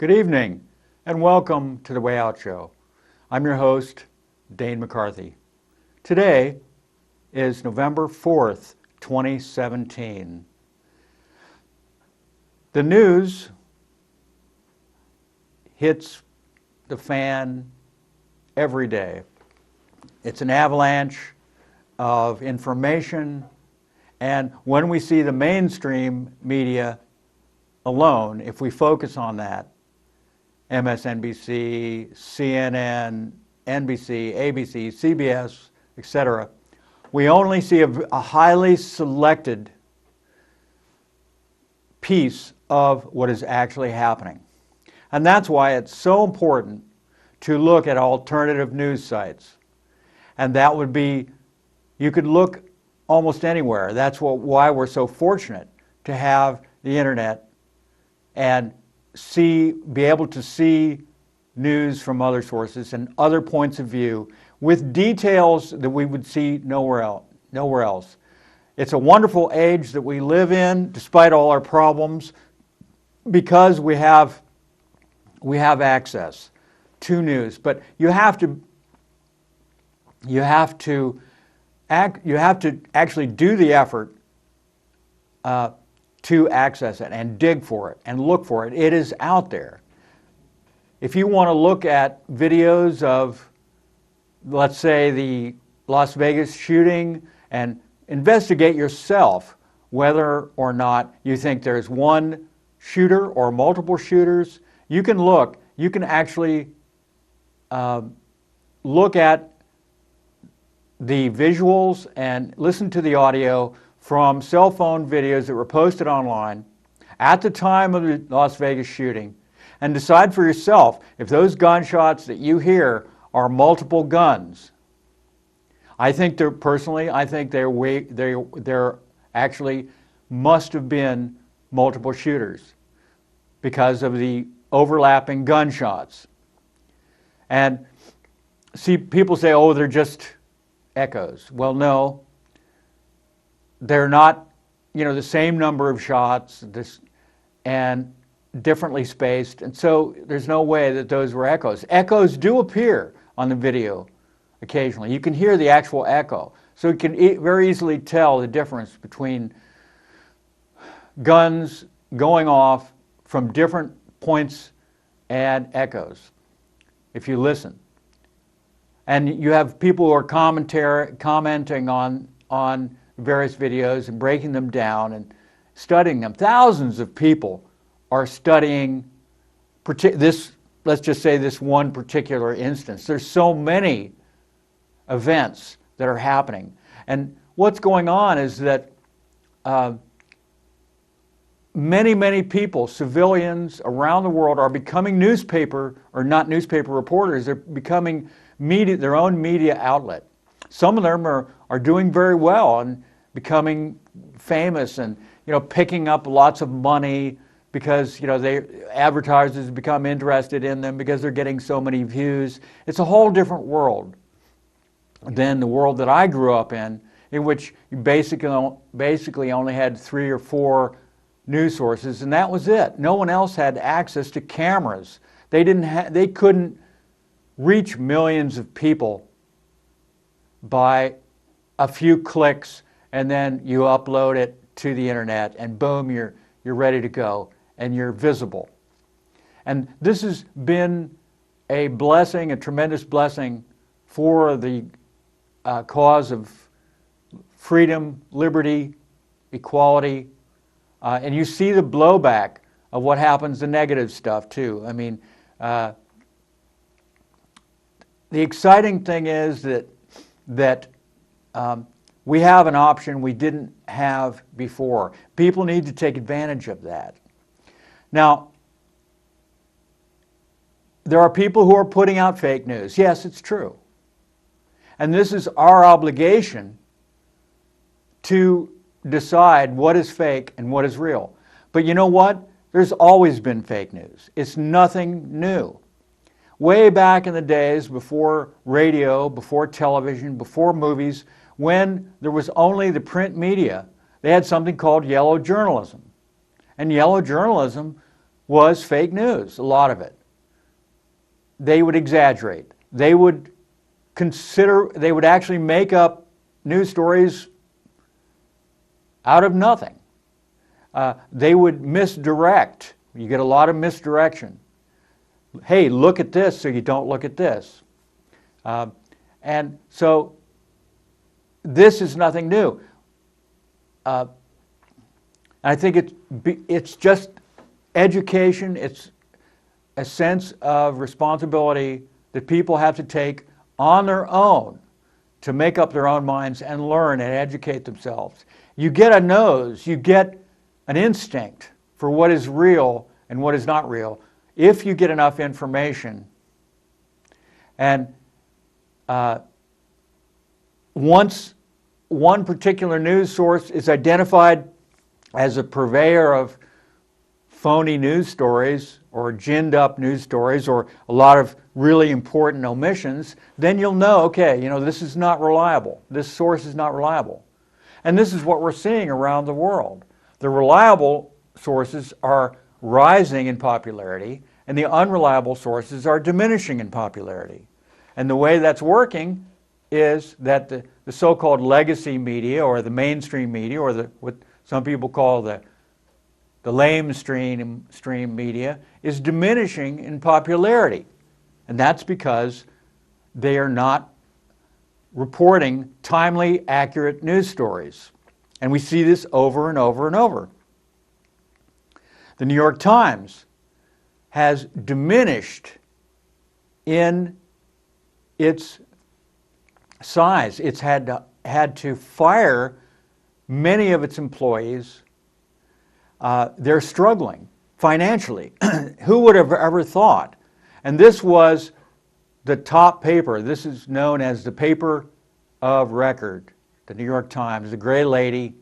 Good evening, and welcome to The Way Out Show. I'm your host, Dane McCarthy. Today is November 4th, 2017. The news hits the fan every day. It's an avalanche of information, and when we see the mainstream media alone, if we focus on that, MSNBC, CNN, NBC, ABC, CBS, etc., we only see a highly selected piece of what is actually happening. And that's why it's so important to look at alternative news sites. And that would be, you could look almost anywhere. That's why we're so fortunate to have the internet and be able to see news from other sources and other points of view with details that we would see nowhere else. It's a wonderful age that we live in, despite all our problems, because we have access to news. But you have to actually do the effort to access it and dig for it and look for it. It is out there. If you want to look at videos of, let's say, the Las Vegas shooting and investigate yourself whether or not you think there's one shooter or multiple shooters, you can actually look at the visuals and listen to the audio from cell phone videos that were posted online at the time of the Las Vegas shooting and decide for yourself if those gunshots that you hear are multiple guns. I think there actually must have been multiple shooters because of the overlapping gunshots. And see, people say, oh, they're just echoes. Well, no. They're not, the same number of shots and differently spaced, and so there's no way that those were echoes. Echoes do appear on the video occasionally. You can hear the actual echo, so you can very easily tell the difference between guns going off from different points and echoes, if you listen. And you have people who are commenting on various videos and breaking them down and studying them. Thousands of people are studying this, let's just say this one particular instance. There's so many events that are happening. And what's going on is that many people, civilians around the world, are becoming newspaper reporters. They're becoming their own media outlet. Some of them are doing very well and becoming famous and picking up lots of money because advertisers become interested in them because they're getting so many views. It's a whole different world than the world that I grew up in which you basically only had 3 or 4 news sources, and that was it. No one else had access to cameras. They couldn't reach millions of people by a few clicks, and then you upload it to the internet, and boom, you're ready to go, and you're visible. And this has been a blessing, a tremendous blessing for the cause of freedom, liberty, equality, and you see the blowback of what happens, the negative stuff too. I mean, the exciting thing is that we have an option we didn't have before. People need to take advantage of that. Now, there are people who are putting out fake news. Yes, it's true. And this is our obligation to decide what is fake and what is real. But you know what? There's always been fake news. It's nothing new. Way back in the days before radio, before television, before movies, when there was only the print media, they had something called yellow journalism. And yellow journalism was fake news, a lot of it. They would exaggerate. They would actually make up news stories out of nothing. They would misdirect. You get a lot of misdirection. Hey, look at this so you don't look at this. And so this is nothing new. I think it's just education. It's a sense of responsibility that people have to take on their own to make up their own minds and learn and educate themselves. You get a nose, you get an instinct for what is real and what is not real if you get enough information. And once one particular news source is identified as a purveyor of phony news stories or ginned up news stories or a lot of really important omissions, then you'll know, okay, this is not reliable. This source is not reliable. And this is what we're seeing around the world. The reliable sources are rising in popularity and the unreliable sources are diminishing in popularity. And the way that's working is that the so-called legacy media or the mainstream media or what some people call the lamestream media is diminishing in popularity. And that's because they are not reporting timely, accurate news stories. And we see this over and over and over. The New York Times has diminished in its size. It's had to fire many of its employees. They're struggling financially. Who would have ever thought? And this was the top paper. This is known as the paper of record, the New York Times, the gray lady,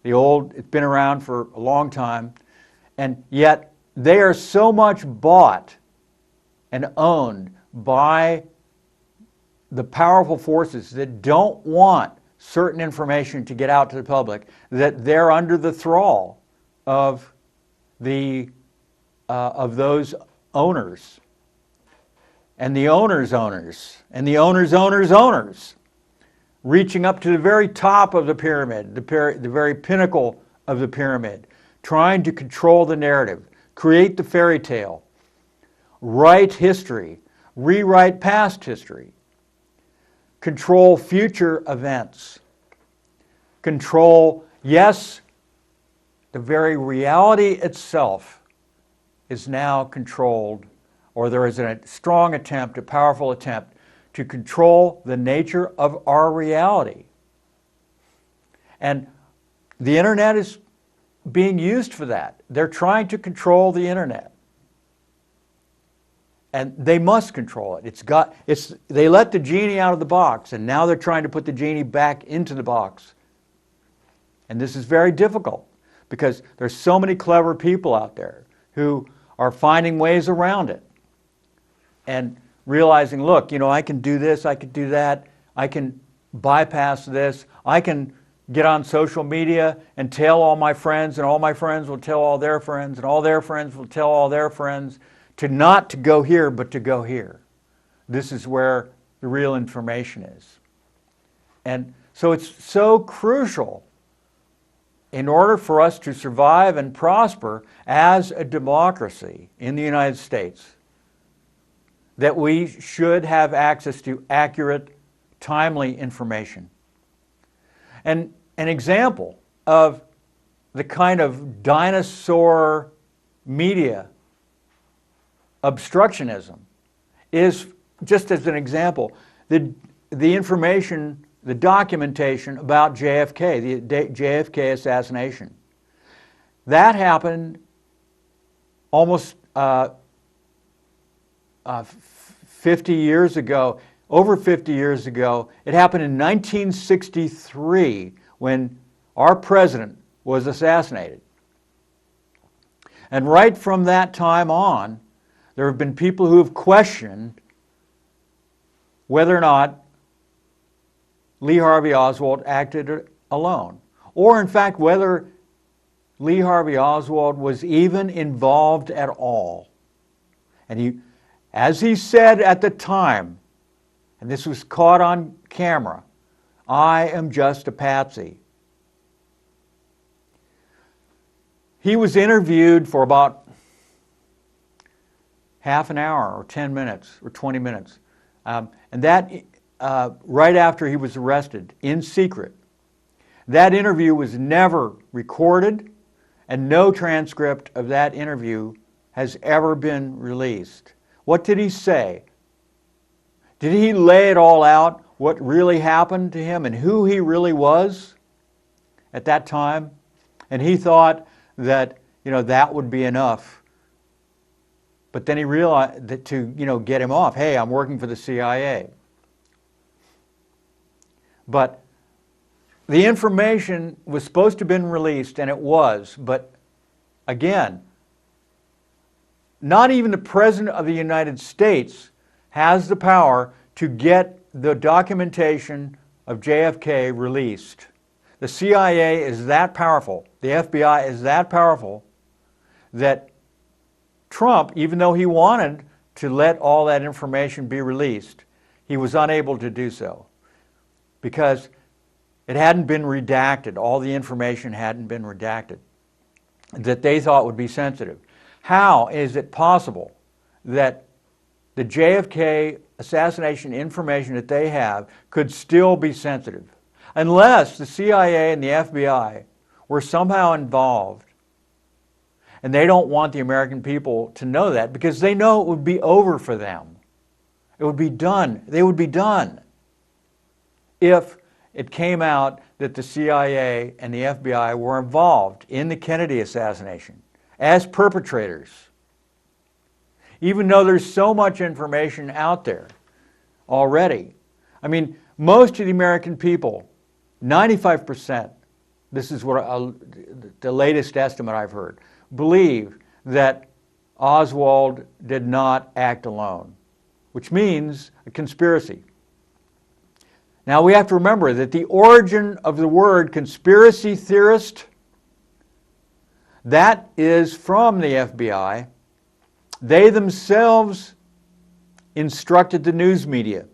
it's been around for a long time, and yet they are so much bought and owned by the powerful forces that don't want certain information to get out to the public that they're under the thrall of those owners and the owners' owners and the owners' owners' owners, reaching up to the very top of the pyramid, the very pinnacle of the pyramid, trying to control the narrative, create the fairy tale, write history, rewrite past history, control future events, control, yes, the very reality itself is now controlled, or there is a strong attempt, a powerful attempt to control the nature of our reality. And the internet is being used for that. They're trying to control the internet. And they must control it. They let the genie out of the box, and now they're trying to put the genie back into the box. And this is very difficult because there's so many clever people out there who are finding ways around it and realizing, look, I can do this, I can do that, I can bypass this, I can get on social media and tell all my friends, and all my friends will tell all their friends, and all their friends will tell all their friends not to go here, but to go here. This is where the real information is. And so it's so crucial in order for us to survive and prosper as a democracy in the United States that we should have access to accurate, timely information. And an example of the kind of dinosaur media obstructionism is, just as an example, the information, the documentation about JFK, the JFK assassination. That happened almost 50 years ago, over 50 years ago. It happened in 1963 when our president was assassinated. And right from that time on, there have been people who have questioned whether or not Lee Harvey Oswald acted alone, or in fact whether Lee Harvey Oswald was even involved at all. And as he said at the time, and this was caught on camera, "I am just a patsy." He was interviewed for about half an hour or 10 minutes or 20 minutes. And that right after he was arrested in secret. That interview was never recorded, and no transcript of that interview has ever been released. What did he say? Did he lay it all out, what really happened to him and who he really was at that time? And he thought that, that would be enough. But then he realized that to, get him off, hey, I'm working for the CIA. But the information was supposed to have been released, and it was, but again, not even the President of the United States has the power to get the documentation of JFK released. The CIA is that powerful, the FBI is that powerful, that Trump, even though he wanted to let all that information be released, he was unable to do so because it hadn't been redacted. All the information hadn't been redacted that they thought would be sensitive. How is it possible that the JFK assassination information that they have could still be sensitive? Unless the CIA and the FBI were somehow involved. And they don't want the American people to know that because they know it would be over for them. It would be done. They would be done if it came out that the CIA and the FBI were involved in the Kennedy assassination as perpetrators. Even though there's so much information out there already. I mean, most of the American people, 95%, this is what the latest estimate I've heard, believe that Oswald did not act alone, which means a conspiracy. Now we have to remember that the origin of the word conspiracy theorist, that is from the FBI. They themselves instructed the news media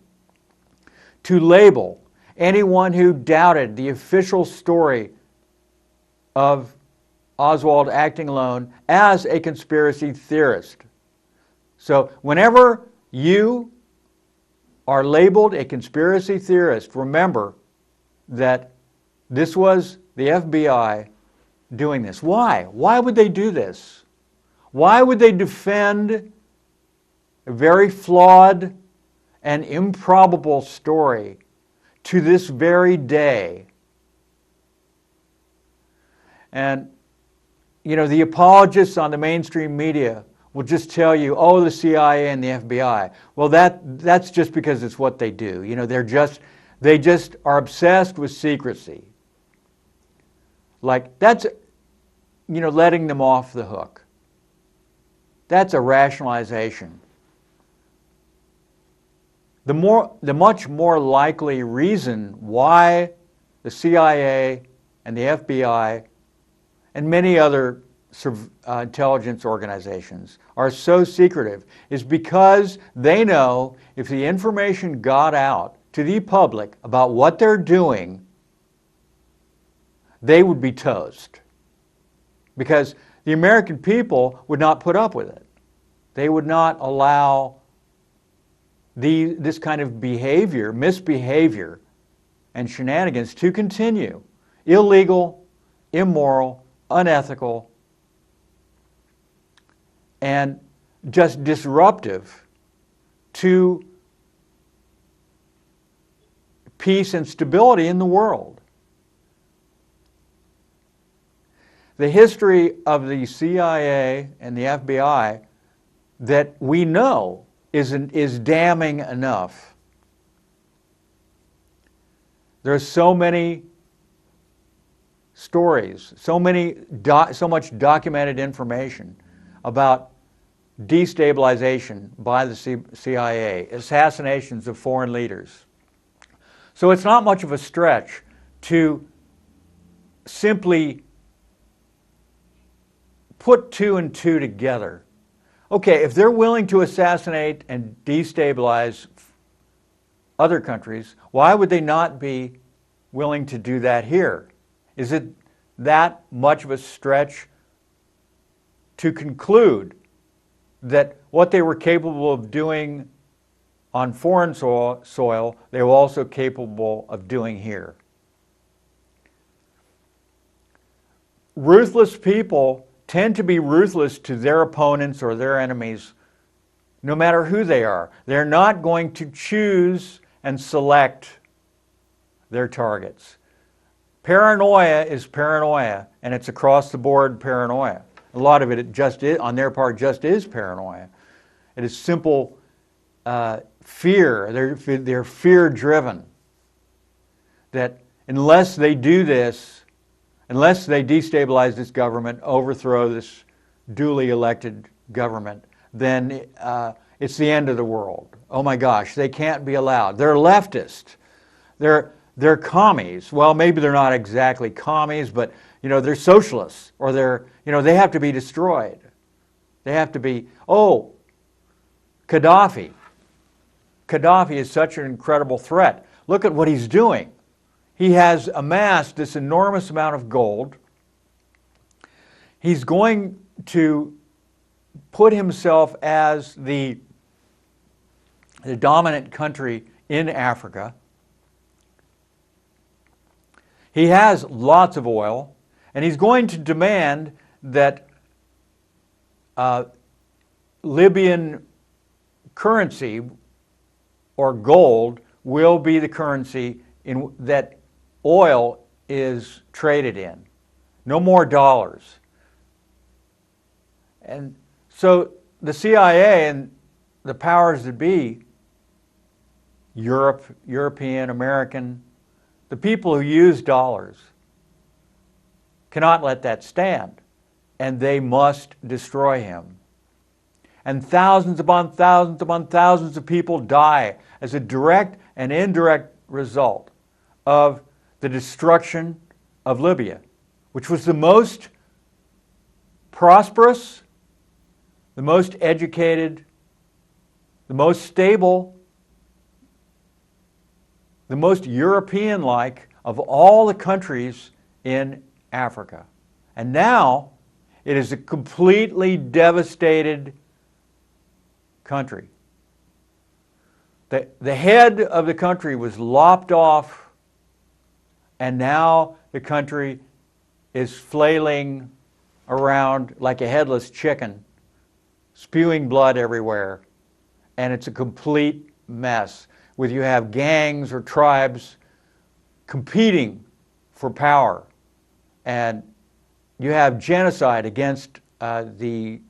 to label anyone who doubted the official story of Oswald acting alone as a conspiracy theorist. So whenever you are labeled a conspiracy theorist, remember that this was the FBI doing this. Why? Why would they do this? Why would they defend a very flawed and improbable story to this very day? And, the apologists on the mainstream media will just tell you, oh, the CIA and the FBI. Well, that's just because it's what they do. They just are obsessed with secrecy. Like, that's, letting them off the hook. That's a rationalization. The much more likely reason why the CIA and the FBI and many other intelligence organizations are so secretive is because they know if the information got out to the public about what they're doing, they would be toast. Because the American people would not put up with it. They would not allow this kind of behavior, misbehavior, and shenanigans to continue. Illegal, immoral, unethical, and just disruptive to peace and stability in the world. The history of the CIA and the FBI that we know is damning enough. There's so many stories, so much documented information about destabilization by the CIA, assassinations of foreign leaders. So it's not much of a stretch to simply put two and two together. Okay, if they're willing to assassinate and destabilize other countries, why would they not be willing to do that here? Is it that much of a stretch to conclude that what they were capable of doing on foreign soil, they were also capable of doing here? Ruthless people tend to be ruthless to their opponents or their enemies, no matter who they are. They're not going to choose and select their targets. Paranoia is paranoia, and it's across the board paranoia. A lot of it just is, on their part, just is paranoia. It is simple fear. They're fear-driven. That unless they do this, unless they destabilize this government, overthrow this duly elected government, then it's the end of the world. Oh my gosh, they can't be allowed. They're leftist. They're commies. Well, maybe they're not exactly commies, but they're socialists, or they have to be destroyed. They have to be. Oh, Gaddafi. Gaddafi is such an incredible threat. Look at what he's doing. He has amassed this enormous amount of gold. He's going to put himself as the dominant country in Africa. He has lots of oil, and he's going to demand that Libyan currency or gold will be the currency that oil is traded in. No more dollars. And so the CIA and the powers that be, European, American, the people who use dollars, cannot let that stand, and they must destroy him. And thousands upon thousands upon thousands of people die as a direct and indirect result of the destruction of Libya, which was the most prosperous, the most educated, the most stable, the most European-like of all the countries in Africa. And now it is a completely devastated country. The head of the country was lopped off, and now the country is flailing around like a headless chicken, spewing blood everywhere, and it's a complete mess. Whether you have gangs or tribes competing for power, and you have genocide against the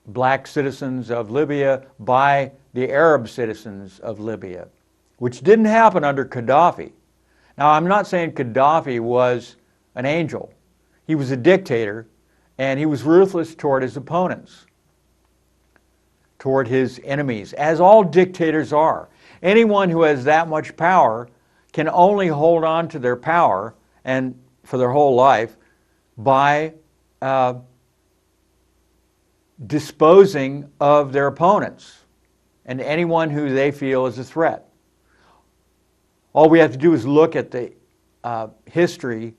black citizens of Libya by the Arab citizens of Libya, which didn't happen under Gaddafi. Now, I'm not saying Gaddafi was an angel. He was a dictator, and he was ruthless toward his opponents, toward his enemies, as all dictators are. Anyone who has that much power can only hold on to their power, and for their whole life, by disposing of their opponents and anyone who they feel is a threat. All we have to do is look at the history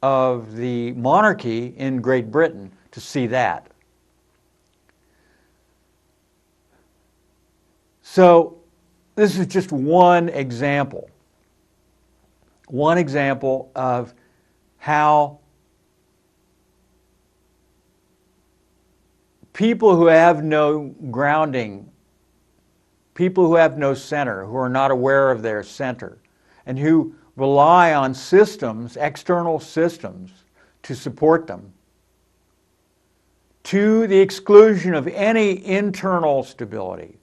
of the monarchy in Great Britain to see that. So this is just one example of how people who have no grounding, people who have no center, who are not aware of their center, and who rely on systems, external systems, to support them, to the exclusion of any internal stability,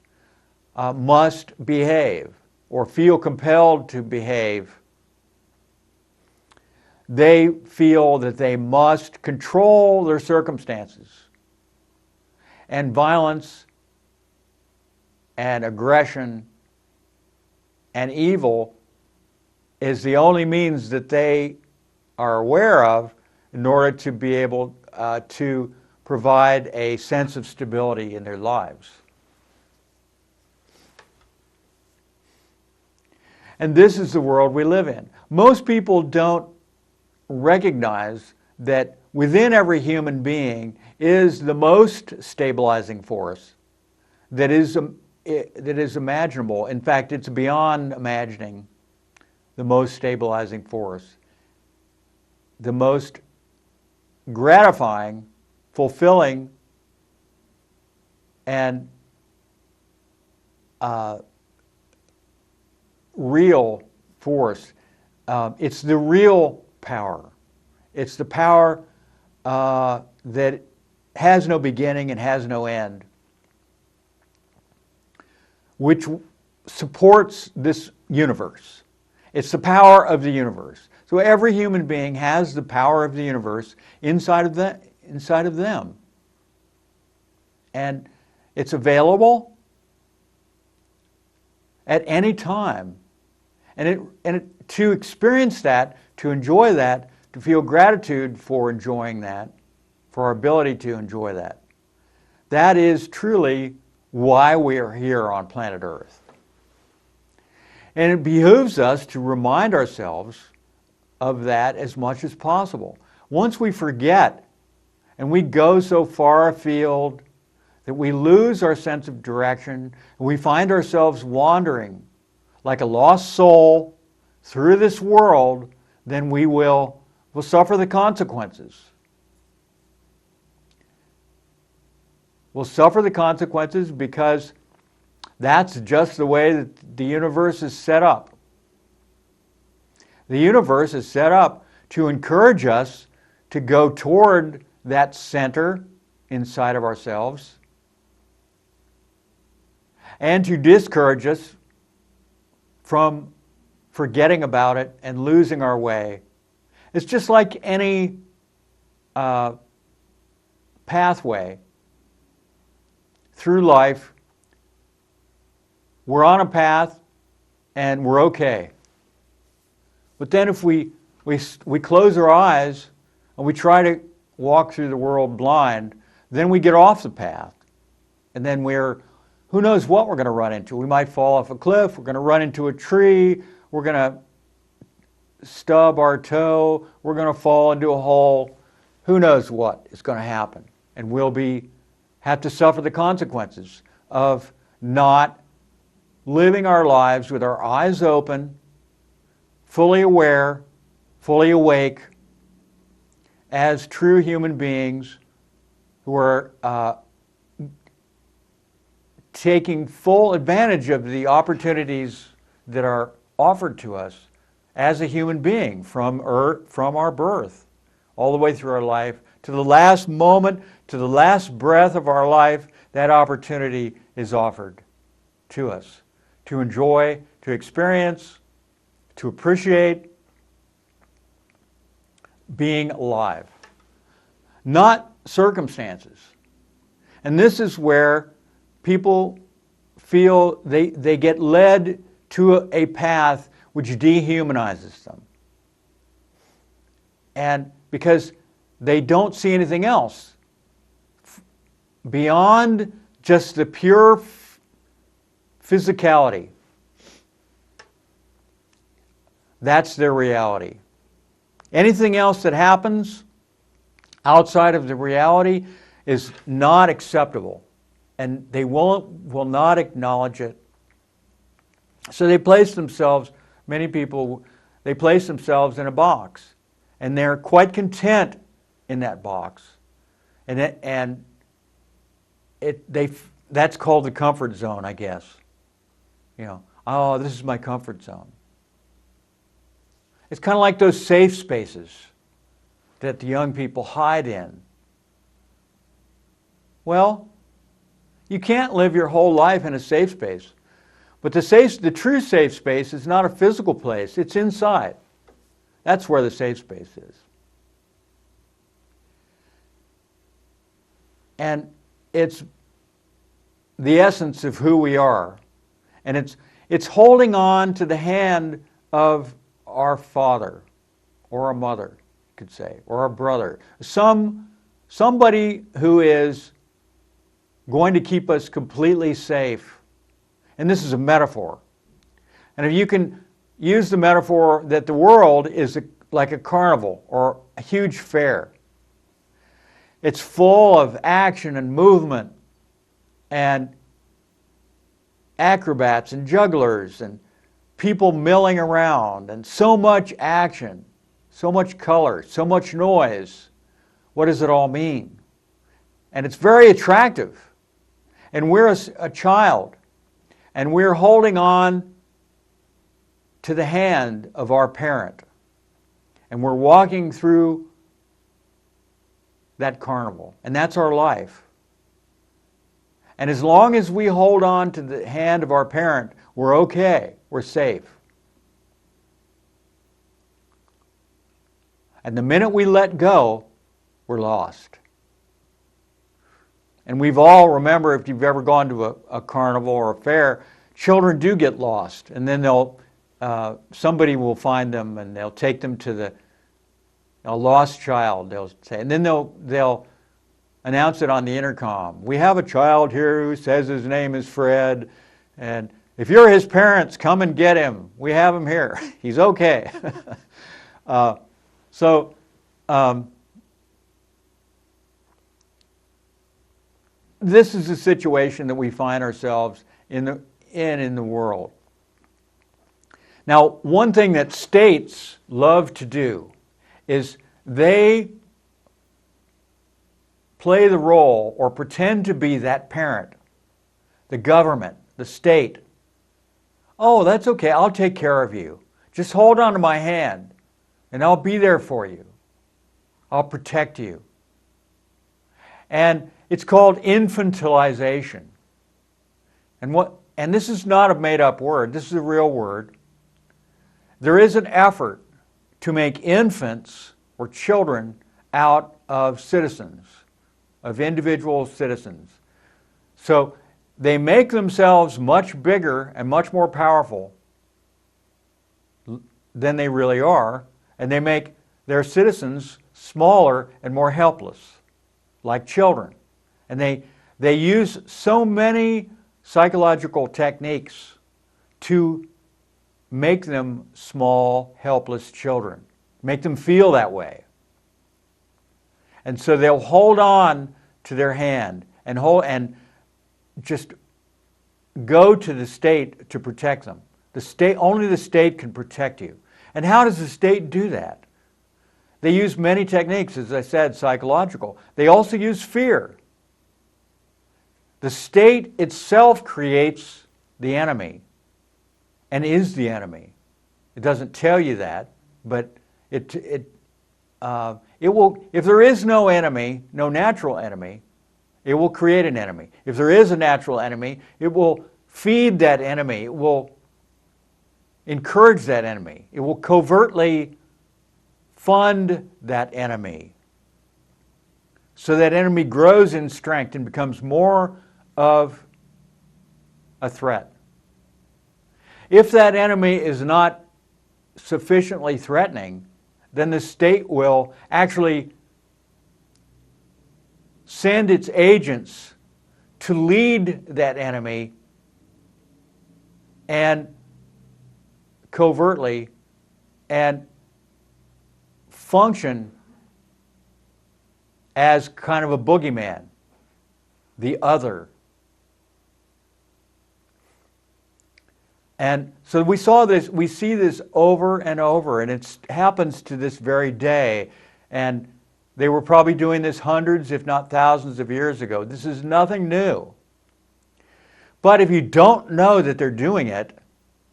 must behave or feel compelled to behave. They feel that they must control their circumstances. And violence and aggression and evil is the only means that they are aware of in order to be able to provide a sense of stability in their lives. And this is the world we live in. Most people don't recognize that within every human being is the most stabilizing force that is imaginable. In fact, it's beyond imagining the most stabilizing force, the most gratifying, fulfilling, and real force. It's the real power. It's the power that has no beginning and has no end, which supports this universe. It's the power of the universe. So every human being has the power of the universe inside of them. And it's available at any time. And to experience that, to enjoy that, to feel gratitude for enjoying that, for our ability to enjoy that, that is truly why we are here on planet Earth. And it behooves us to remind ourselves of that as much as possible. Once we forget and we go so far afield that we lose our sense of direction and we find ourselves wandering like a lost soul through this world, then we'll suffer the consequences. We'll suffer the consequences because that's just the way that the universe is set up. The universe is set up to encourage us to go toward that center inside of ourselves and to discourage us from forgetting about it and losing our way. It's just like any pathway through life. We're on a path and we're okay. But then if we close our eyes and we try to walk through the world blind, then we get off the path. And then who knows what we're going to run into. We might fall off a cliff, we're going to run into a tree, we're going to stub our toe, we're going to fall into a hole. Who knows what is going to happen. And we'll have to suffer the consequences of not living our lives with our eyes open, fully aware, fully awake, as true human beings who are taking full advantage of the opportunities that are offered to us as a human being from our birth all the way through our life to the last moment, to the last breath of our life. That opportunity is offered to us to enjoy, to experience, to appreciate being alive, not circumstances. And this is where people feel they get led to a path which dehumanizes them. And because they don't see anything else beyond just the pure physicality. That's their reality. Anything else that happens outside of the reality is not acceptable, and they will not acknowledge it. So many people place themselves in a box, and they're quite content in that box. That's called the comfort zone, I guess. Oh, this is my comfort zone. It's kind of like those safe spaces that the young people hide in. Well, you can't live your whole life in a safe space. But the true safe space is not a physical place, it's inside. That's where the safe space is. And it's the essence of who we are. And it's holding on to the hand of our father or our mother, you could say, or our brother. Some somebody who is going to keep us completely safe. And this is a metaphor. And if you can use the metaphor that the world is like a carnival or a huge fair. It's full of action and movement and acrobats and jugglers and people milling around and so much action, so much color, so much noise. What does it all mean? And it's very attractive. And we're a child, and we're holding on to the hand of our parent. And we're walking through that carnival. And that's our life. And as long as we hold on to the hand of our parent, we're okay. We're safe. And the minute we let go, we're lost. And we've all, remember, if you've ever gone to a carnival or a fair, children do get lost. And then somebody will find them and they'll take them to a lost child, they'll say. And then they'll announce it on the intercom. We have a child here who says his name is Fred, and if you're his parents, come and get him. We have him here. He's okay. This is the situation that we find ourselves in the world. Now, one thing that states love to do is they play the role or pretend to be that parent, the government, the state. Oh, that's okay, I'll take care of you. Just hold on to my hand and I'll be there for you. I'll protect you. And it's called infantilization. And this is not a made-up word, this is a real word. There is an effort to make infants or children out of citizens, of individual citizens. So they make themselves much bigger and much more powerful than they really are, and they make their citizens smaller and more helpless, like children. And they use so many psychological techniques to make them small, helpless children, make them feel that way. And so they'll hold on to their hand and just go to the state to protect them. Only the state can protect you. And how does the state do that? They use many techniques, as I said, psychological. They also use fear. The state itself creates the enemy and is the enemy. It doesn't tell you that, but it will. If there is no enemy, no natural enemy, it will create an enemy. If there is a natural enemy, it will feed that enemy. It will encourage that enemy. It will covertly fund that enemy. So that enemy grows in strength and becomes more of a threat. If that enemy is not sufficiently threatening, then the state will actually send its agents to lead that enemy and covertly and function as kind of a boogeyman, the other. And so we see this over and over, and it happens to this very day. And they were probably doing this hundreds, if not thousands of years ago. This is nothing new. But if you don't know that they're doing it,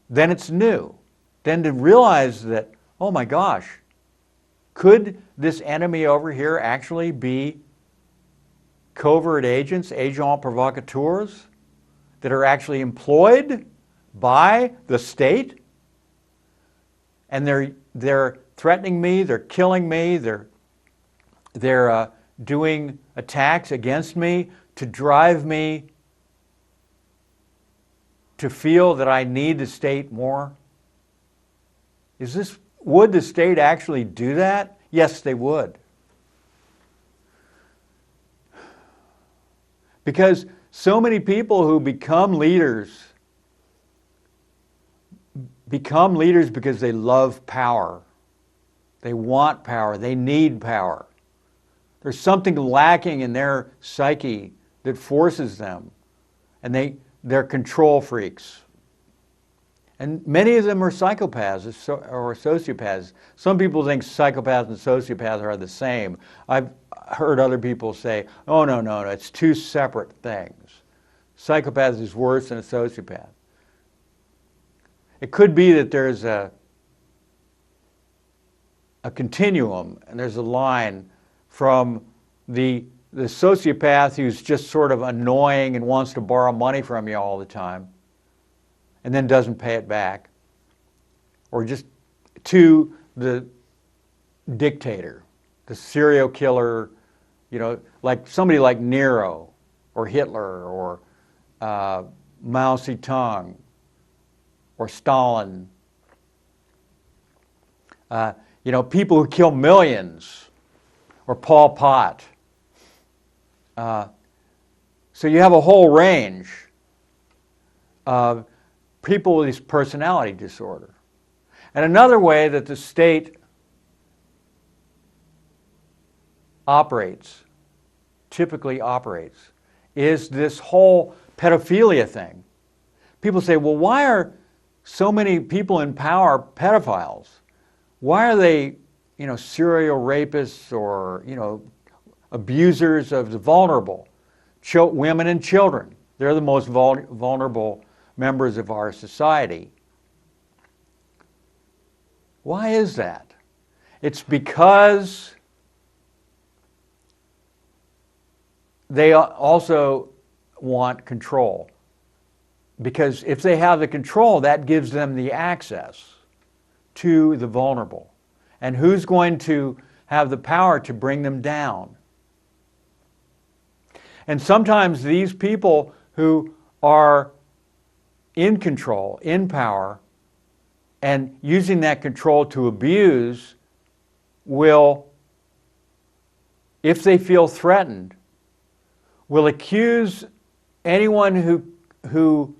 then it's new. Then to realize that, oh my gosh, could this enemy over here actually be covert agents, agents provocateurs, that are actually employed by the state? And they're threatening me, they're killing me, they're doing attacks against me to drive me to feel that I need the state more? Would the state actually do that? Yes, they would. Because so many people who become leaders because they love power. They want power. They need power. There's something lacking in their psyche that forces them. And they're control freaks. And many of them are psychopaths or sociopaths. Some people think psychopaths and sociopaths are the same. I've heard other people say, oh, no, it's two separate things. Psychopath is worse than a sociopath. It could be that there's a continuum, and there's a line from the sociopath who's just sort of annoying and wants to borrow money from you all the time and then doesn't pay it back, or just to the dictator, the serial killer, like somebody like Nero or Hitler or Mao Zedong or Stalin. People who kill millions, or Pol Pot. So you have a whole range of people with this personality disorder. And another way that the state typically operates, is this whole pedophilia thing. People say, well, why are so many people in power pedophiles? Why are they, serial rapists or, abusers of the vulnerable, women and children? They're the most vulnerable members of our society. Why is that? It's because they also want control. Because if they have the control, that gives them the access to the vulnerable. And who's going to have the power to bring them down? And sometimes these people who are in control, in power, and using that control to abuse will, if they feel threatened, will accuse anyone who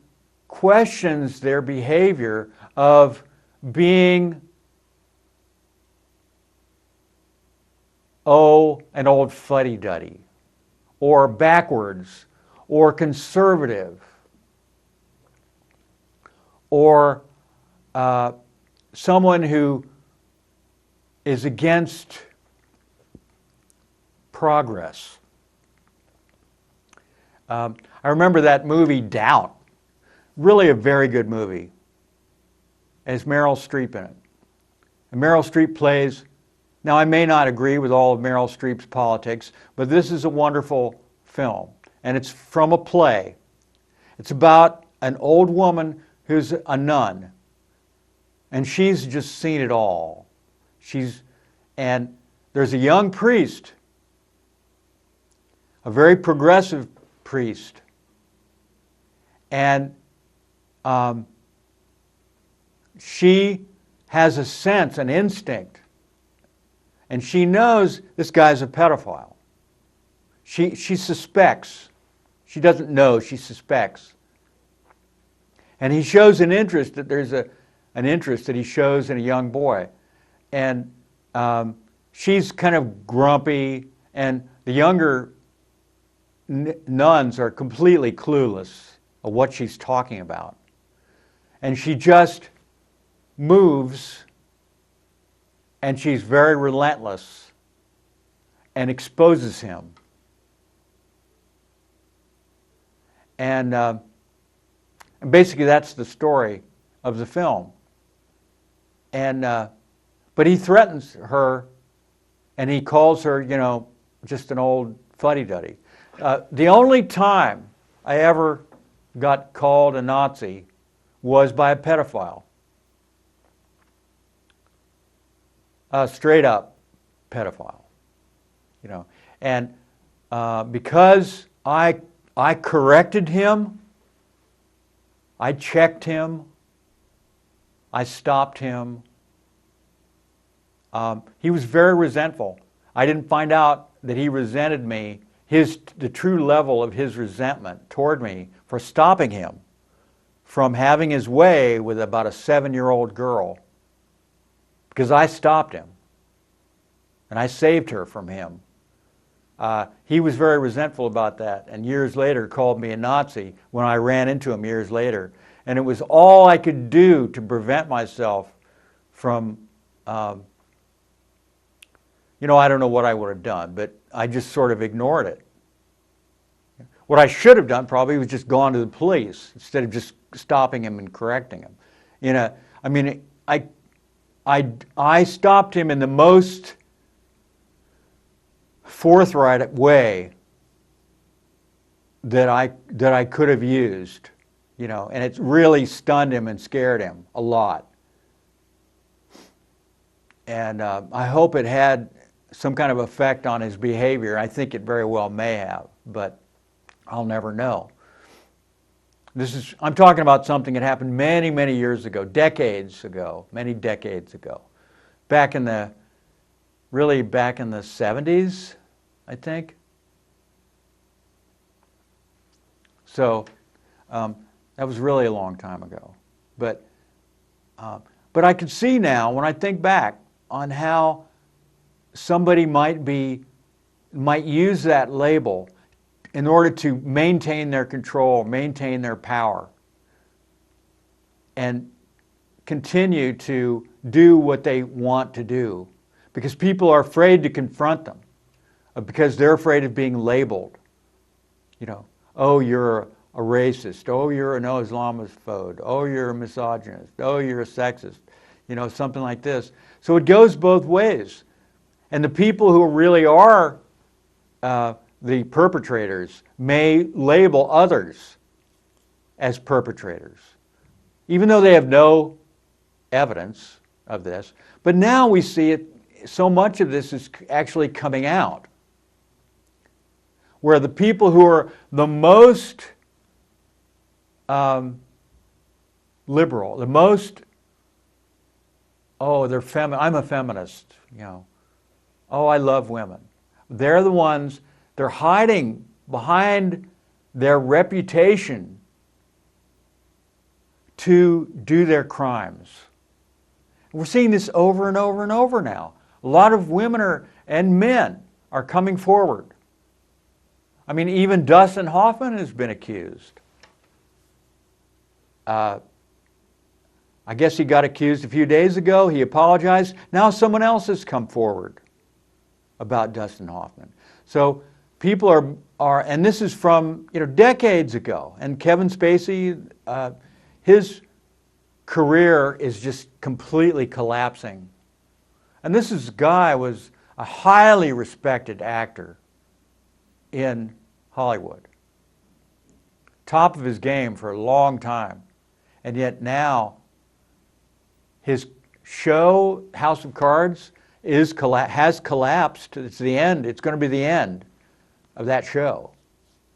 questions their behavior of being, an old fuddy-duddy, or backwards, or conservative, or someone who is against progress. I remember that movie, Doubt. Really a very good movie. And it's Meryl Streep in it. And Meryl Streep plays, now I may not agree with all of Meryl Streep's politics, but this is a wonderful film. And it's from a play. It's about an old woman who's a nun. And she's just seen it all. And there's a young priest, a very progressive priest. And she has a sense, an instinct, and she knows this guy's a pedophile. She suspects. She doesn't know, she suspects. And he shows an interest, that there's an interest that he shows in a young boy. And she's kind of grumpy, and the younger nuns are completely clueless of what she's talking about. And she just moves, and she's very relentless and exposes him. And basically that's the story of the film. And but he threatens her, and he calls her, just an old fuddy-duddy. The only time I ever got called a Nazi was by a pedophile. A straight up pedophile. And because I corrected him, I checked him, I stopped him. He was very resentful. I didn't find out that he resented me. the true level of his resentment toward me for stopping him from having his way with about a 7-year-old girl, because I stopped him and I saved her from him. He was very resentful about that, and years later called me a Nazi when I ran into him years later. And it was all I could do to prevent myself from, I don't know what I would have done, but I just sort of ignored it. What I should have done probably was just gone to the police instead of just stopping him and correcting him. I stopped him in the most forthright way that I could have used, and it really stunned him and scared him a lot. And I hope it had some kind of effect on his behavior. I think it very well may have, but I'll never know. I'm talking about something that happened many, many years ago, many decades ago, back in the 70s, I think. So that was really a long time ago. But I can see now, when I think back on how somebody might use that label in order to maintain their control, maintain their power, and continue to do what they want to do, because people are afraid to confront them, because they're afraid of being labeled. Oh, you're a racist. Oh, you're an Islamophobe. Oh, you're a misogynist. Oh, you're a sexist. Something like this. So it goes both ways. And the people who really are the perpetrators may label others as perpetrators, even though they have no evidence of this. But now we see it, so much of this is actually coming out, where the people who are the most liberal, the most, I'm a feminist, oh, I love women. They're the ones, they're hiding behind their reputation to do their crimes. We're seeing this over and over and over now. A lot of women and men are coming forward. Even Dustin Hoffman has been accused. I guess he got accused a few days ago. He apologized. Now someone else has come forward about Dustin Hoffman. So people are, and this is from decades ago. And Kevin Spacey, his career is just completely collapsing. And this guy was a highly respected actor in Hollywood, top of his game for a long time, and yet now his show House of Cards has collapsed. It's the end. It's going to be the end of that show,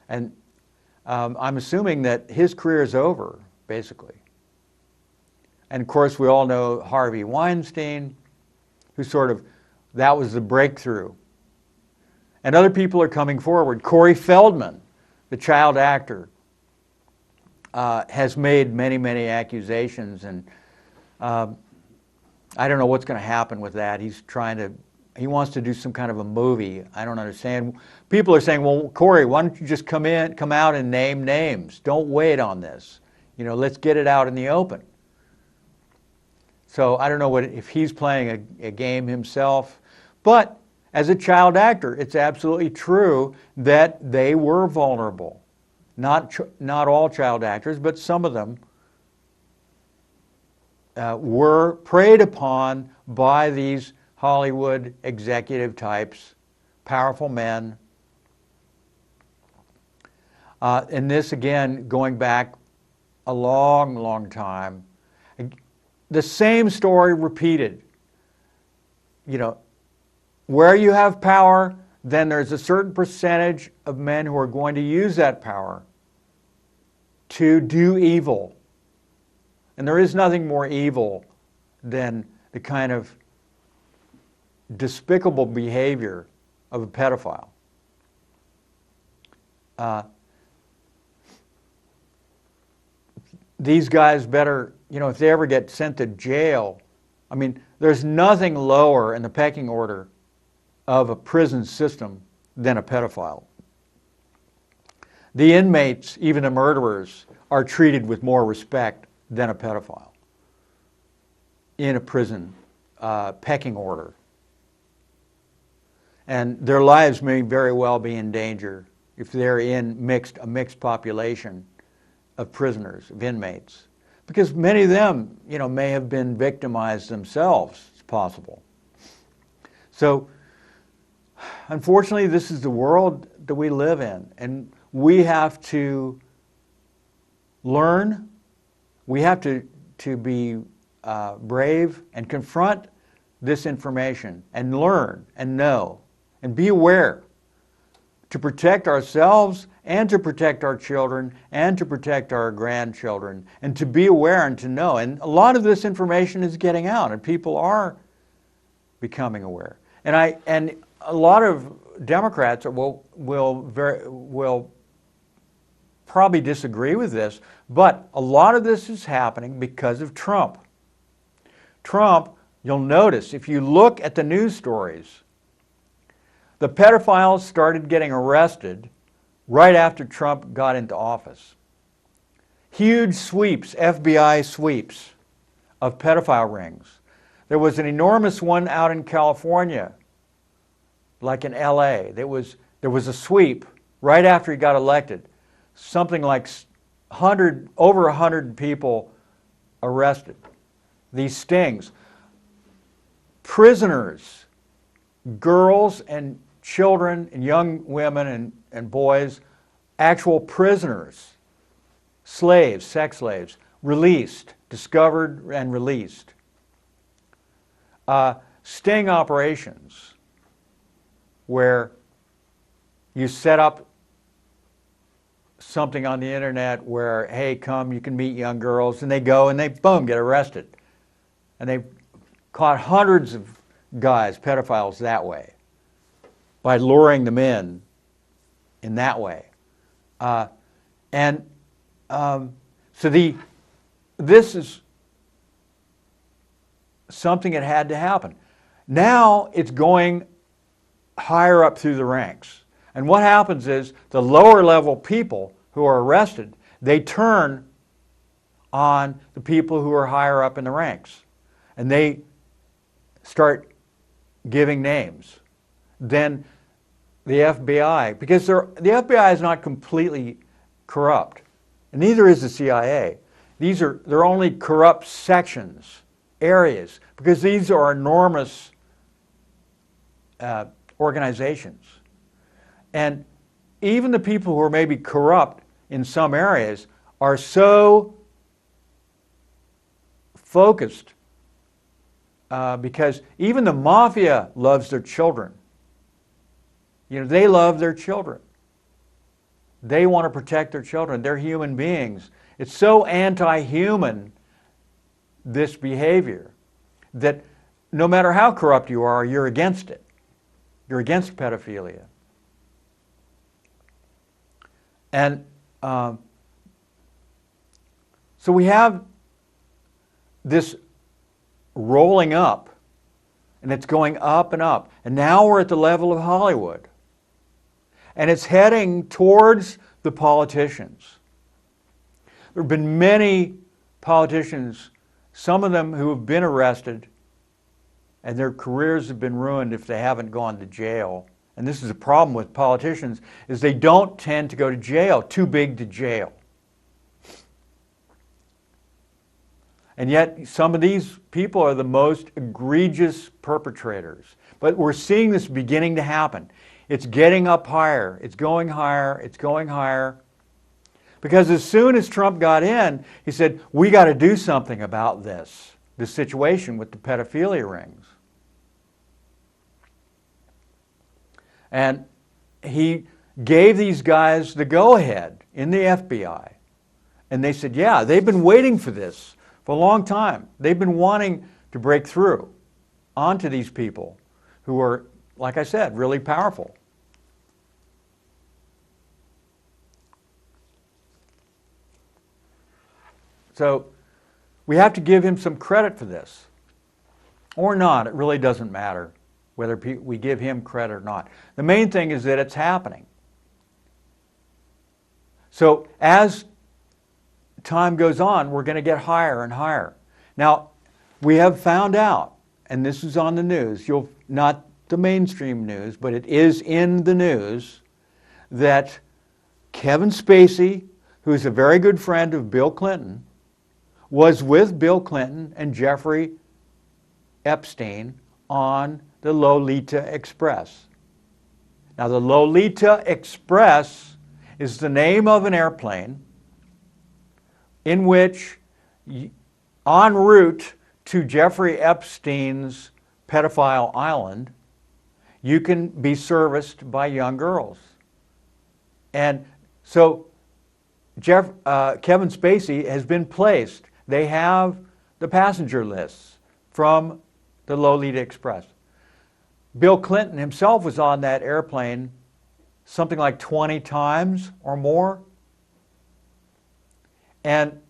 and I'm assuming that his career is over, basically. And of course, we all know Harvey Weinstein, who that was the breakthrough. And other people are coming forward. Corey Feldman, the child actor, has made many, many accusations, and I don't know what's going to happen with that. He wants to do some kind of a movie. I don't understand. People are saying, well, Corey, why don't you just come out and name names? Don't wait on this. Let's get it out in the open. So I don't know if he's playing a game himself, but as a child actor, it's absolutely true that they were vulnerable. Not all child actors, but some of them were preyed upon by these Hollywood executive types, powerful men. And this, again, going back a long, long time. The same story repeated. Where you have power, then there's a certain percentage of men who are going to use that power to do evil. And there is nothing more evil than the kind of despicable behavior of a pedophile. these guys better, if they ever get sent to jail, I mean, there's nothing lower in the pecking order of a prison system than a pedophile. The inmates, even the murderers, are treated with more respect than a pedophile in a prison pecking order. And their lives may very well be in danger if they're in a mixed population of prisoners, of inmates. Because many of them, may have been victimized themselves, it's possible. So, unfortunately, this is the world that we live in, and we have to learn, we have to be brave and confront this information and learn and know and be aware to protect ourselves and to protect our children and to protect our grandchildren, and to be aware and to know. And a lot of this information is getting out, and people are becoming aware. And a lot of Democrats will probably disagree with this, but a lot of this is happening because of Trump. Trump, you'll notice, if you look at the news stories, the pedophiles started getting arrested right after Trump got into office. Huge sweeps, FBI sweeps of pedophile rings. There was an enormous one out in California, like in LA. There was a sweep right after he got elected. Something like over 100 people arrested. These stings. Prisoners, girls and children and young women and boys, actual prisoners, slaves, sex slaves, released, discovered and released. Sting operations where you set up something on the internet where, hey, come, you can meet young girls, and they go and they, boom, get arrested. And they've caught hundreds of guys, pedophiles, that way, by luring them in that way. So this is something that had to happen. Now it's going higher up through the ranks. And what happens is the lower level people who are arrested, they turn on the people who are higher up in the ranks. And they start giving names. Then the FBI, because the FBI is not completely corrupt, and neither is the CIA. They're only corrupt sections, areas, because these are enormous organizations. And even the people who are maybe corrupt in some areas are so focused because even the mafia loves their children. They love their children. They want to protect their children. They're human beings. It's so anti-human, this behavior, that no matter how corrupt you are, you're against it. You're against pedophilia. And so we have this rolling up, and it's going up and up. And now we're at the level of Hollywood. And it's heading towards the politicians. There have been many politicians, some of them who have been arrested, and their careers have been ruined if they haven't gone to jail. And this is a problem with politicians, is they don't tend to go to jail, too big to jail. And yet some of these people are the most egregious perpetrators. But we're seeing this beginning to happen. It's getting up higher. It's going higher. It's going higher. Because as soon as Trump got in, he said, we got to do something about this situation with the pedophilia rings. And he gave these guys the go-ahead in the FBI. And they said, yeah, they've been waiting for this for a long time. They've been wanting to break through onto these people who are, like I said, really powerful. So we have to give him some credit for this. Or not. It really doesn't matter whether we give him credit or not. The main thing is that it's happening. So as time goes on, we're going to get higher and higher. Now, we have found out, and this is on the news, not the mainstream news, but it is in the news, that Kevin Spacey, who's a very good friend of Bill Clinton, was with Bill Clinton and Jeffrey Epstein on the Lolita Express. Now, the Lolita Express is the name of an airplane in which, en route to Jeffrey Epstein's pedophile island, you can be serviced by young girls. And so Kevin Spacey has been placed. They have the passenger lists from the Lolita Express. Bill Clinton himself was on that airplane something like 20 times or more. And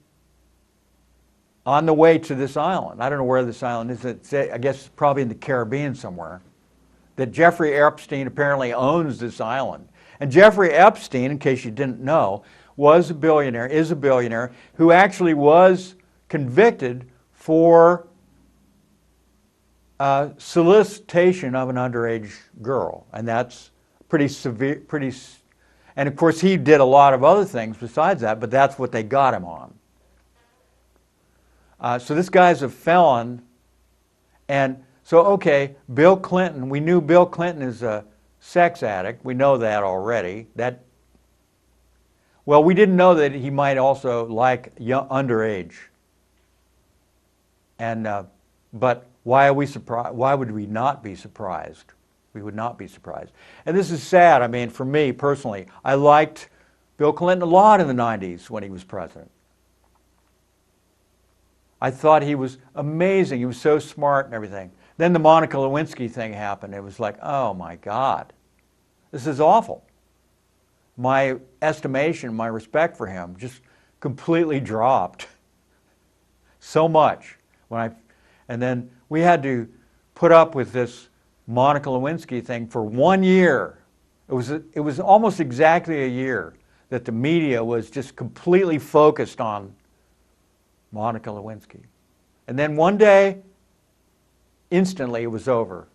on the way to this island, I don't know where this island is, I guess probably in the Caribbean somewhere, that Jeffrey Epstein apparently owns this island. And Jeffrey Epstein, in case you didn't know, is a billionaire who actually was convicted for solicitation of an underage girl. And that's pretty severe, and of course he did a lot of other things besides that, but that's what they got him on. So this guy's a felon, and so, okay, Bill Clinton, we knew Bill Clinton is a sex addict. We know that already. Well, we didn't know that he might also like underage. And, but why are we surprised? Why would we not be surprised? We would not be surprised. And this is sad. I mean, for me personally, I liked Bill Clinton a lot in the 90s when he was president. I thought he was amazing. He was so smart and everything. Then the Monica Lewinsky thing happened. It was like, oh my God, this is awful. My estimation, my respect for him just completely dropped so much. And then we had to put up with this Monica Lewinsky thing for 1 year. It was almost exactly a year that the media was just completely focused on Monica Lewinsky. And then one day, instantly it was over.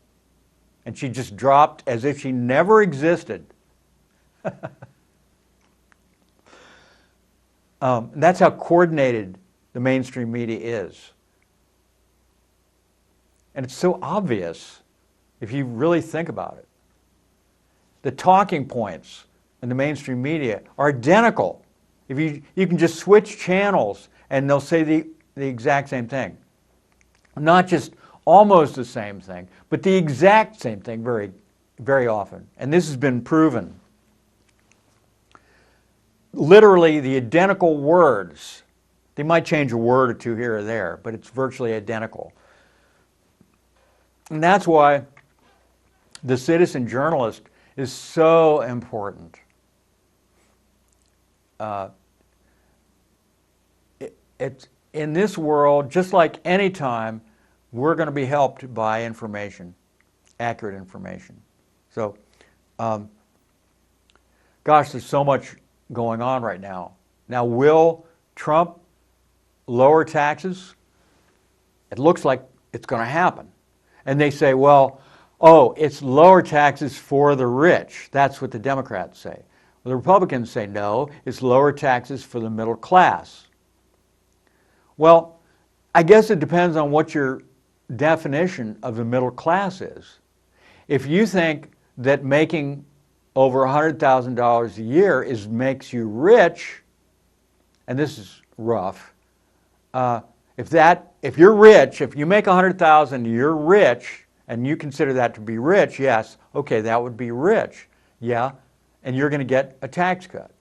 And she just dropped as if she never existed. That's how coordinated the mainstream media is. And it's so obvious if you really think about it. The talking points in the mainstream media are identical. If you can just switch channels and they'll say the exact same thing. Not just almost the same thing, but the exact same thing very, very often. And this has been proven. Literally the identical words. They might change a word or two here or there, but it's virtually identical. And that's why the citizen journalist is so important. It's in this world, just like any time, we're going to be helped by information, accurate information. So, gosh, there's so much going on right now. Now, will Trump lower taxes? It looks like it's going to happen. And they say, well, oh, it's lower taxes for the rich. That's what the Democrats say. Well, the Republicans say, no, it's lower taxes for the middle class. Well, I guess it depends on what your definition of the middle class is. If you think that making over $100,000 a year makes you rich, and this is rough, if you're rich, if you make $100,000, you're rich, and you consider that to be rich, yes, okay, that would be rich, yeah, and you're going to get a tax cut.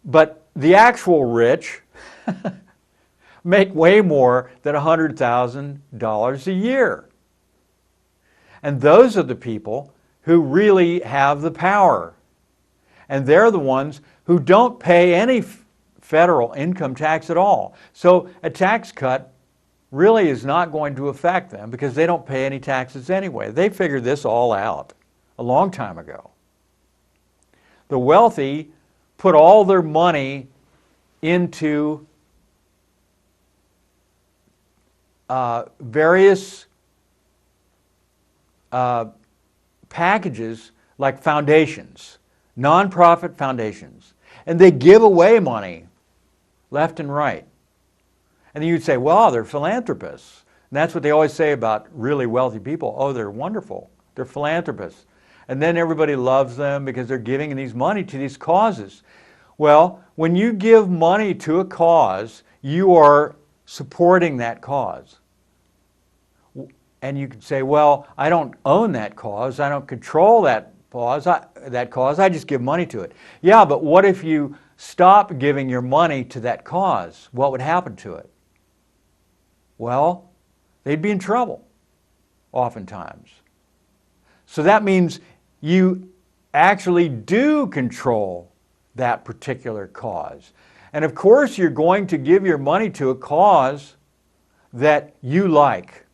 But the actual rich make way more than $100,000 a year. And those are the people who really have the power. And they're the ones who don't pay any federal income tax at all. So a tax cut really is not going to affect them because they don't pay any taxes anyway. They figured this all out a long time ago. The wealthy put all their money into various packages like foundations, nonprofit foundations, and they give away money left and right. And then you'd say, well, they're philanthropists. And that's what they always say about really wealthy people. Oh, they're wonderful. They're philanthropists. And then everybody loves them because they're giving these money to these causes. Well, when you give money to a cause, you are supporting that cause. And you could say, well, I don't own that cause. I don't control that cause. I just give money to it. Yeah, but what if you stop giving your money to that cause? What would happen to it? Well, they'd be in trouble, oftentimes. So that means you actually do control that particular cause. And of course, you're going to give your money to a cause that you like.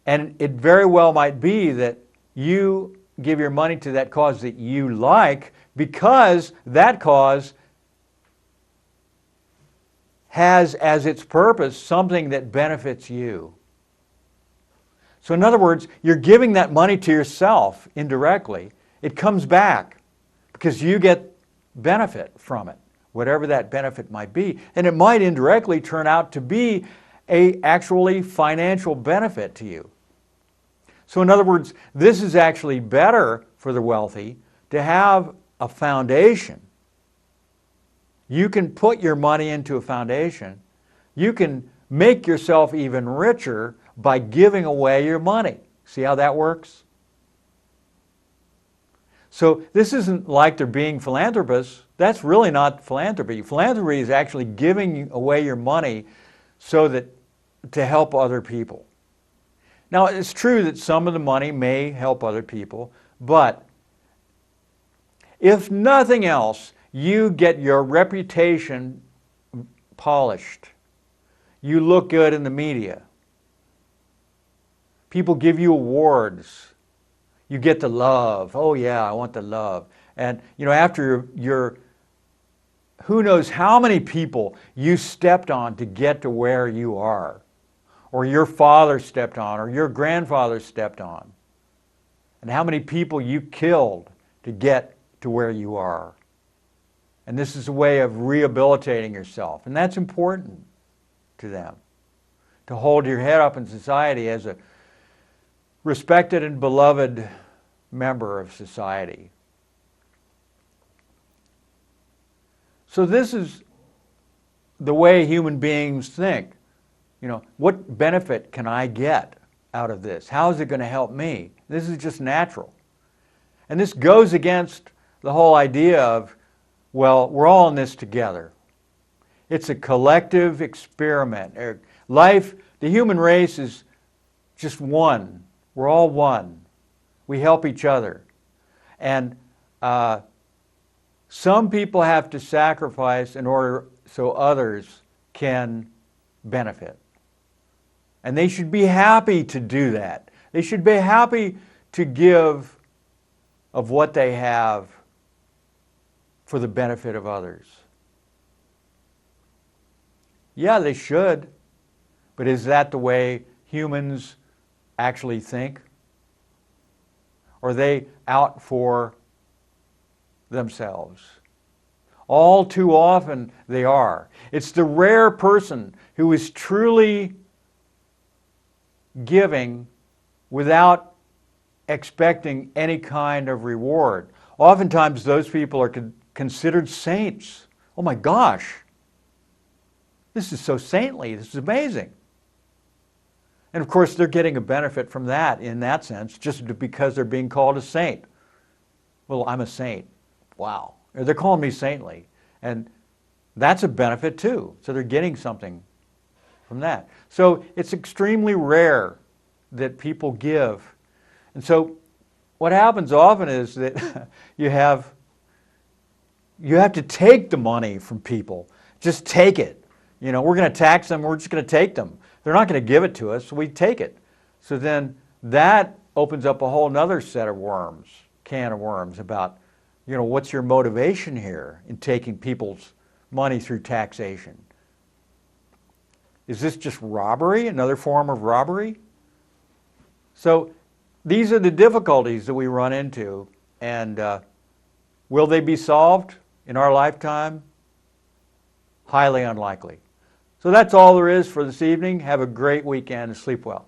And it very well might be that you give your money to that cause that you like because that cause has as its purpose something that benefits you. So in other words, you're giving that money to yourself indirectly. It comes back because you get benefit from it, whatever that benefit might be. And it might indirectly turn out to be an actually financial benefit to you. So in other words, this is actually better for the wealthy to have a foundation. You can put your money into a foundation. You can make yourself even richer by giving away your money. See how that works? So this isn't like they're being philanthropists. That's really not philanthropy. Philanthropy is actually giving away your money so that to help other people. Now, it's true that some of the money may help other people, but if nothing else, you get your reputation polished. You look good in the media. People give you awards. You get the love. Oh yeah, I want the love. And you know, after your who knows how many people you stepped on to get to where you are, or your father stepped on, or your grandfather stepped on, and how many people you killed to get to where you are. And this is a way of rehabilitating yourself, and that's important to them, to hold your head up in society as a respected and beloved member of society. So this is the way human beings think. You know, what benefit can I get out of this? How is it going to help me? This is just natural. And this goes against the whole idea of, well, we're all in this together. It's a collective experiment. Life, the human race is just one. We're all one. We help each other. And some people have to sacrifice in order so others can benefit. And they should be happy to do that. They should be happy to give of what they have for the benefit of others. Yeah, they should. But is that the way humans actually think? Or are they out for themselves? All too often they are. It's the rare person who is truly giving without expecting any kind of reward. Oftentimes those people are considered saints. Oh my gosh, this is so saintly, this is amazing. And of course they're getting a benefit from that in that sense, just because they're being called a saint. Well, I'm a saint. Wow. They're calling me saintly. And that's a benefit too. So they're getting something from that. So it's extremely rare that people give. And so what happens often is that you have you have to take the money from people. Just take it. You know, we're going to tax them, we're just going to take them. They're not going to give it to us, so we take it. So then that opens up a whole nother set of worms, can of worms about, you know, what's your motivation here in taking people's money through taxation? Is this just robbery, another form of robbery? So these are the difficulties that we run into, and will they be solved in our lifetime? Highly unlikely. So that's all there is for this evening. Have a great weekend and sleep well.